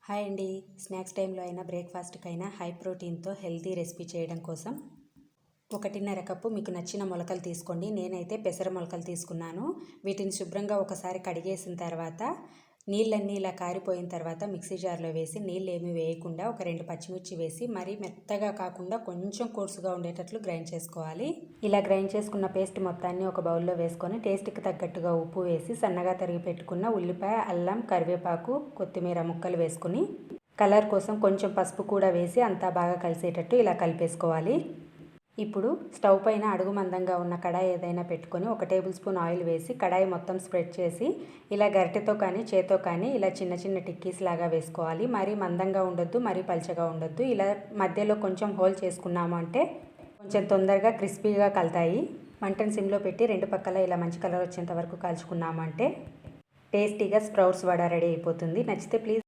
Hi అండి. Snacks టైంలో అయినా బ్రేక్ఫాస్ట్కైనా హై ప్రోటీన్తో హెల్తీ రెసిపీ చేయడం కోసం 1.5 కప్పు మీకు నచ్చిన మొలకలు తీసుకోండి. నేనైతే పెసర మొలకలు తీసుకున్నాను. వీటిని శుభ్రంగా ఒకసారి కడిగేసిన తర్వాత నీళ్ళన్నీ ఇలా కారిపోయిన తర్వాత మిక్సీ జార్లో వేసి నీళ్ళు ఏమీ వేయకుండా ఒక 2 పచ్చిమిర్చి వేసి మరీ మెత్తగా కాకుండా కొంచెం కోర్సుగా ఉండేటట్లు గ్రైండ్ చేసుకోవాలి. ఇలా గ్రైండ్ చేసుకున్న పేస్ట్ మొత్తాన్ని ఒక బౌల్లో వేసుకొని టేస్ట్కి తగ్గట్టుగా ఉప్పు వేసి సన్నగా తరిగి పెట్టుకున్న ఉల్లిపాయ, అల్లం, కరివేపాకు, కొత్తిమీర ముక్కలు వేసుకుని కలర్ కోసం కొంచెం పసుపు కూడా వేసి అంతా బాగా కలిసేటట్టు ఇలా కలిపేసుకోవాలి. ఇప్పుడు స్టవ్ పైన అడుగు మందంగా ఉన్న కడాయి ఏదైనా పెట్టుకొని 1 టేబుల్ స్పూన్ ఆయిల్ వేసి కడాయి మొత్తం స్ప్రెడ్ చేసి ఇలా గరిటెతో కానీ చేత్తో కానీ ఇలా చిన్న చిన్న టిక్కీస్ లాగా వేసుకోవాలి. మరీ మందంగా ఉండొద్దు, మరీ పల్చగా ఉండొద్దు. ఇలా మధ్యలో కొంచెం హోల్ చేసుకున్నాము అంటే కొంచెం తొందరగా క్రిస్పీగా కలుతాయి. మంటను సిమ్లో పెట్టి 2 పక్కల ఇలా మంచి కలర్ వచ్చేంత వరకు కాల్చుకున్నాము అంటే టేస్టీగా స్ప్రౌట్స్ వడ రెడీ అయిపోతుంది. నచ్చితే ప్లీజ్